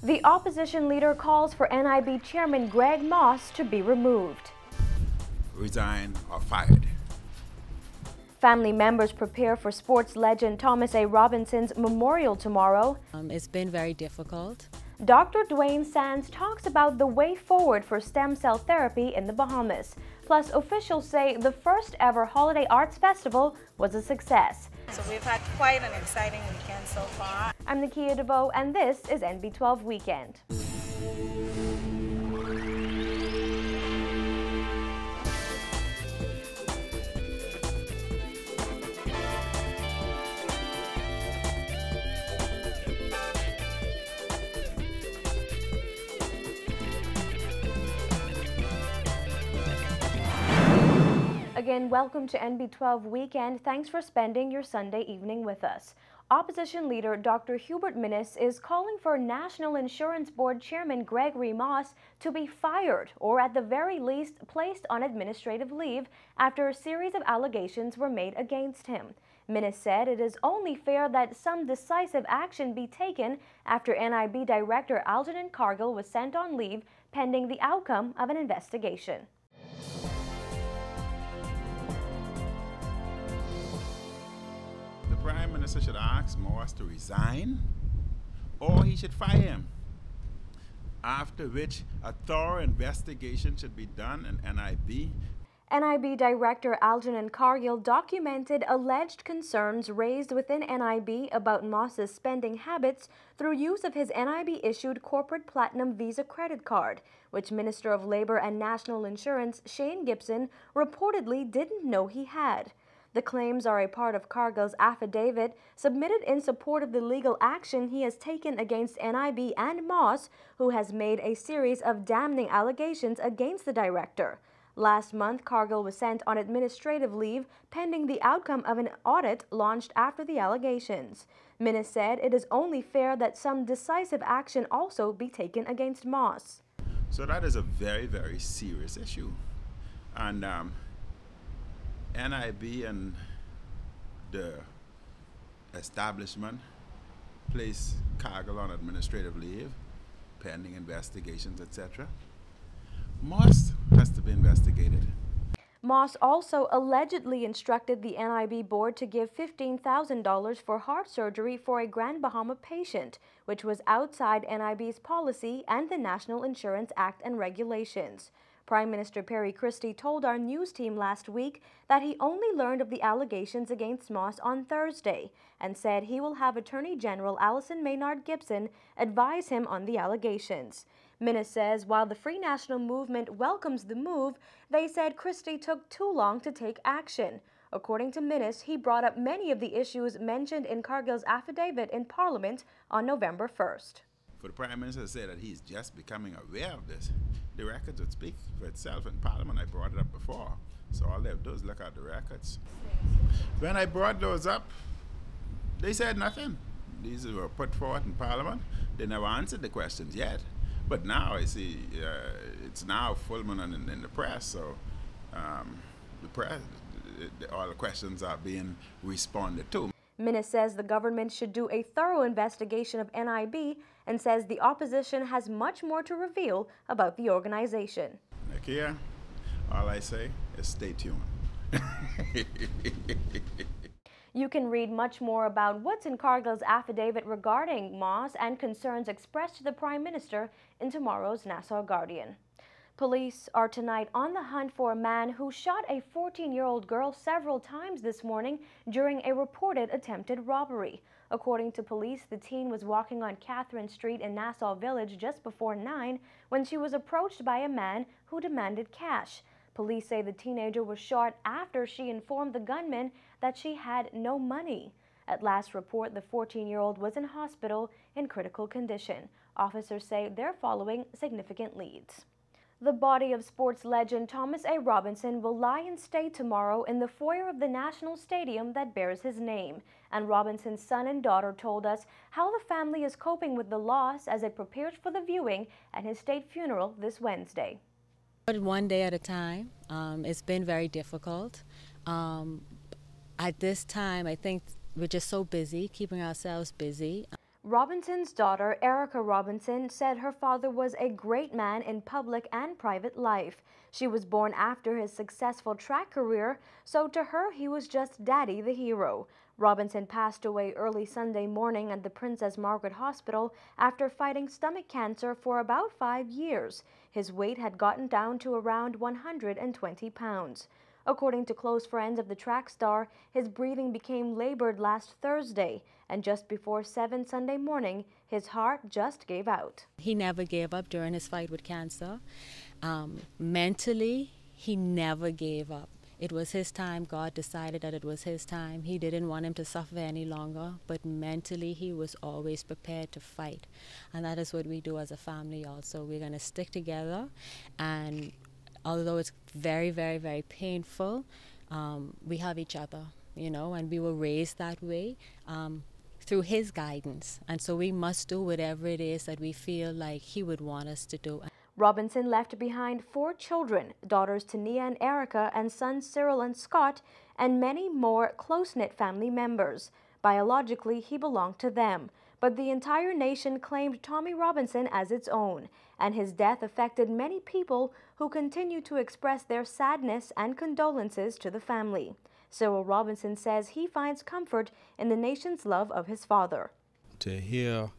The opposition leader calls for NIB Chairman Greg Moss to be removed. Resign or fired. Family members prepare for sports legend Thomas A. Robinson's memorial tomorrow. It's been very difficult. Dr. Dwayne Sands talks about the way forward for stem cell therapy in the Bahamas. Plus, officials say the first ever Holiday Arts Festival was a success. So we've had quite an exciting weekend so far. I'm Nakia DeVoe, and this is NB12 Weekend. Again, welcome to NB12 Weekend. Thanks for spending your Sunday evening with us. Opposition leader Dr. Hubert Minnis is calling for National Insurance Board Chairman Gregory Moss to be fired or at the very least placed on administrative leave after a series of allegations were made against him. Minnis said it is only fair that some decisive action be taken after NIB Director Algernon Cargill was sent on leave pending the outcome of an investigation. The Prime Minister should ask Moss to resign or he should fire him, after which a thorough investigation should be done in NIB. NIB Director Algernon Cargill documented alleged concerns raised within NIB about Moss's spending habits through use of his NIB-issued corporate Platinum Visa credit card, which Minister of Labor and National Insurance Shane Gibson reportedly didn't know he had. The claims are a part of Cargill's affidavit submitted in support of the legal action he has taken against NIB and Moss, who has made a series of damning allegations against the director. Last month, Cargill was sent on administrative leave pending the outcome of an audit launched after the allegations. Minnis said it is only fair that some decisive action also be taken against Moss. So that is a very, very serious issue. And NIB and the establishment place Cargill on administrative leave, pending investigations, etc. Moss has to be investigated. Moss also allegedly instructed the NIB board to give $15,000 for heart surgery for a Grand Bahama patient, which was outside NIB's policy and the National Insurance Act and regulations. Prime Minister Perry Christie told our news team last week that he only learned of the allegations against Moss on Thursday and said he will have Attorney General Alison Maynard Gibson advise him on the allegations. Minnis says while the Free National Movement welcomes the move, they said Christie took too long to take action. According to Minnis, he brought up many of the issues mentioned in Cargill's affidavit in Parliament on November 1st. For the Prime Minister to say that he's just becoming aware of this, the records would speak for itself in Parliament. I brought it up before, so all they have to do is look at the records. When I brought those up, they said nothing. These were put forward in Parliament. They never answered the questions yet. But now I see it's now fulminant in the press, so the press, all the questions are being responded to. Minnis says the government should do a thorough investigation of NIB and says the opposition has much more to reveal about the organization. Nakia, all I say is stay tuned. You can read much more about what's in Cargill's affidavit regarding Moss and concerns expressed to the Prime Minister in tomorrow's Nassau Guardian. Police are tonight on the hunt for a man who shot a 14-year-old girl several times this morning during a reported attempted robbery. According to police, the teen was walking on Catherine Street in Nassau Village just before 9 when she was approached by a man who demanded cash. Police say the teenager was shot after she informed the gunman that she had no money. At last report, the 14-year-old was in hospital in critical condition. Officers say they're following significant leads. The body of sports legend Thomas A. Robinson will lie in state tomorrow in the foyer of the National Stadium that bears his name. And Robinson's son and daughter told us how the family is coping with the loss as it prepares for the viewing at his state funeral this Wednesday. One day at a time. It's been very difficult. At this time, I think we're just so busy, keeping ourselves busy. Robinson's daughter, Erica Robinson, said her father was a great man in public and private life. She was born after his successful track career, so to her he was just Daddy the hero. Robinson passed away early Sunday morning at the Princess Margaret Hospital after fighting stomach cancer for about 5 years. His weight had gotten down to around 120 pounds. According to close friends of the track star, his breathing became labored last Thursday, and just before 7 Sunday morning, his heart just gave out. He never gave up during his fight with cancer. Mentally, he never gave up. It was his time. God decided that it was his time. He didn't want him to suffer any longer, but mentally he was always prepared to fight. And that is what we do as a family also. We're going to stick together, and although it's very, very, very painful, we have each other, you know, and we were raised that way through his guidance. And so we must do whatever it is that we feel like he would want us to do. Robinson left behind 4 children, daughters Tania and Erica and sons Cyril and Scott, and many more close-knit family members. Biologically, he belonged to them, but the entire nation claimed Tommy Robinson as its own, and his death affected many people who continue to express their sadness and condolences to the family. Cyril Robinson says he finds comfort in the nation's love of his father. To hear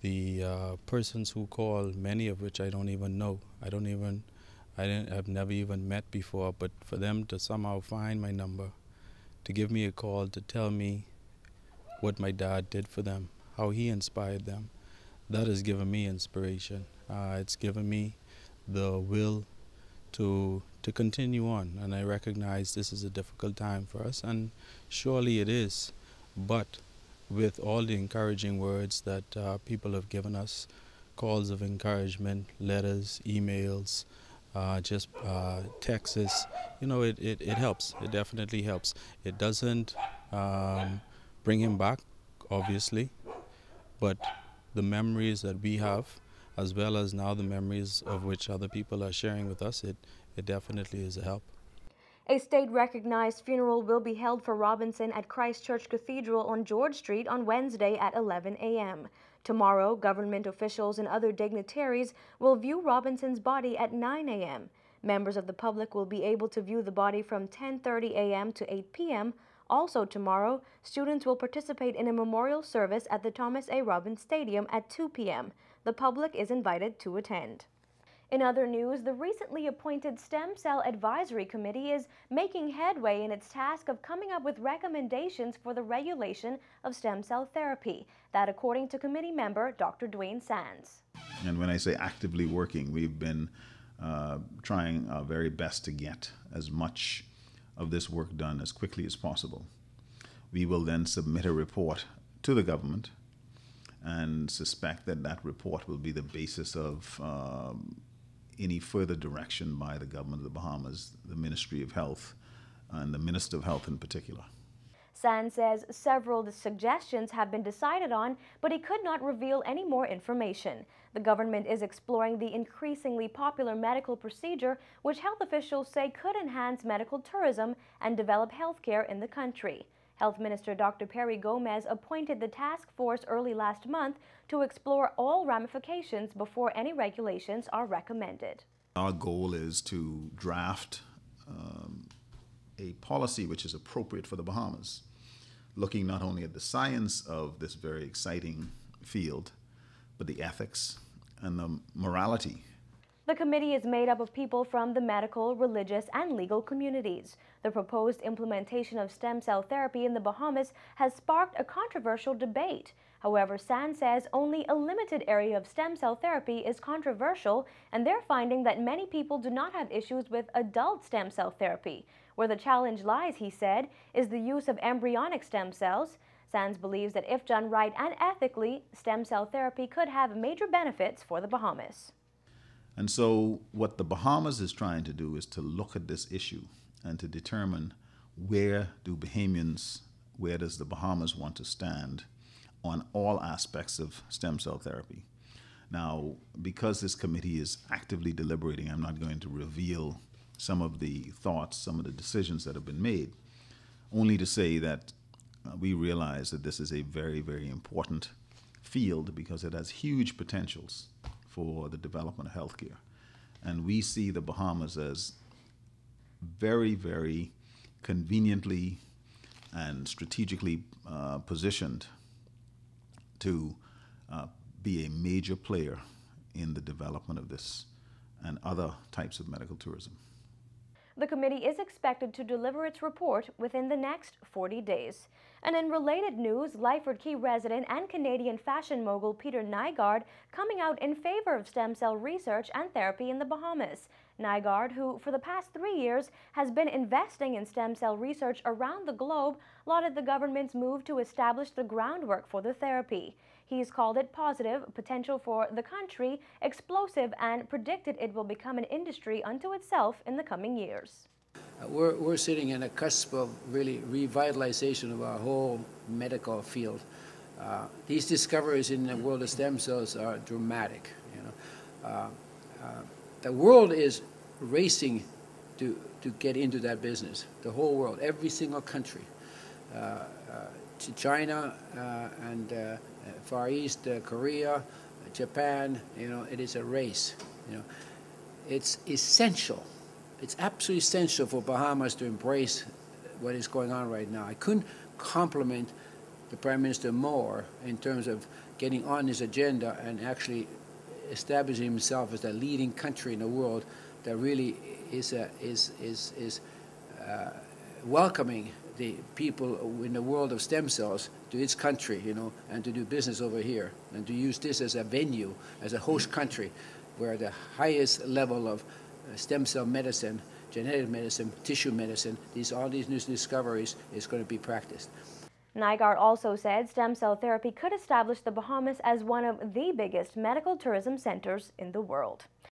the persons who call, many of which I don't even know, I've never even met before, but for them to somehow find my number, to give me a call, to tell me what my dad did for them, how he inspired them, that has given me inspiration. It's given me the will to continue on, and I recognize this is a difficult time for us, and surely it is, but with all the encouraging words that people have given us, calls of encouragement, letters, emails, just texts, you know, it helps. It definitely helps. It doesn't bring him back, obviously, but the memories that we have, as well as now the memories of which other people are sharing with us, it definitely is a help. A state-recognized funeral will be held for Robinson at Christ Church Cathedral on George Street on Wednesday at 11 a.m. Tomorrow, government officials and other dignitaries will view Robinson's body at 9 a.m. Members of the public will be able to view the body from 10:30 a.m. to 8 p.m. Also tomorrow, students will participate in a memorial service at the Thomas A. Robins Stadium at 2 p.m. The public is invited to attend. In other news, the recently appointed Stem Cell Advisory Committee is making headway in its task of coming up with recommendations for the regulation of stem cell therapy. That according to committee member Dr. Dwayne Sands. And when I say actively working, we've been trying our very best to get as much of this work done as quickly as possible. We will then submit a report to the government and suspect that that report will be the basis of any further direction by the government of the Bahamas, the Ministry of Health, and the Minister of Health in particular. Sands says several suggestions have been decided on, but he could not reveal any more information. The government is exploring the increasingly popular medical procedure, which health officials say could enhance medical tourism and develop health care in the country. Health Minister Dr. Perry Gomez appointed the task force early last month to explore all ramifications before any regulations are recommended. Our goal is to draft a policy which is appropriate for the Bahamas, looking not only at the science of this very exciting field, but the ethics and the morality. The committee is made up of people from the medical, religious, and legal communities. The proposed implementation of stem cell therapy in the Bahamas has sparked a controversial debate. However, Sands says only a limited area of stem cell therapy is controversial, and they're finding that many people do not have issues with adult stem cell therapy. Where the challenge lies, he said, is the use of embryonic stem cells. Sands believes that if done right and ethically, stem cell therapy could have major benefits for the Bahamas. And so what the Bahamas is trying to do is to look at this issue and to determine where does the Bahamas want to stand on all aspects of stem cell therapy. Now, because this committee is actively deliberating, I'm not going to reveal some of the thoughts, some of the decisions that have been made, only to say that we realize that this is a very, very important field because it has huge potentials for the development of healthcare. And we see the Bahamas as very, very conveniently and strategically positioned to be a major player in the development of this and other types of medical tourism. The committee is expected to deliver its report within the next 40 days. And in related news, Lyford Key resident and Canadian fashion mogul Peter Nygard coming out in favor of stem cell research and therapy in the Bahamas. Nygard, who for the past 3 years has been investing in stem cell research around the globe, lauded the government's move to establish the groundwork for the therapy. He's called it positive, potential for the country, explosive, and predicted it will become an industry unto itself in the coming years. We're sitting in a cusp of really revitalization of our whole medical field. These discoveries in the world of stem cells are dramatic. The world is racing to get into that business. The whole world, every single country. To China and Far East, Korea, Japan, it is a race. It's essential. It's absolutely essential for Bahamas to embrace what is going on right now. I couldn't compliment the Prime Minister more in terms of getting on his agenda and actually establishing himself as the leading country in the world that really is welcoming the people in the world of stem cells to its country, and to do business over here, and to use this as a venue, as a host country, where the highest level of stem cell medicine, genetic medicine, tissue medicine, all these new discoveries is going to be practiced. Nygard also said stem cell therapy could establish the Bahamas as one of the biggest medical tourism centers in the world.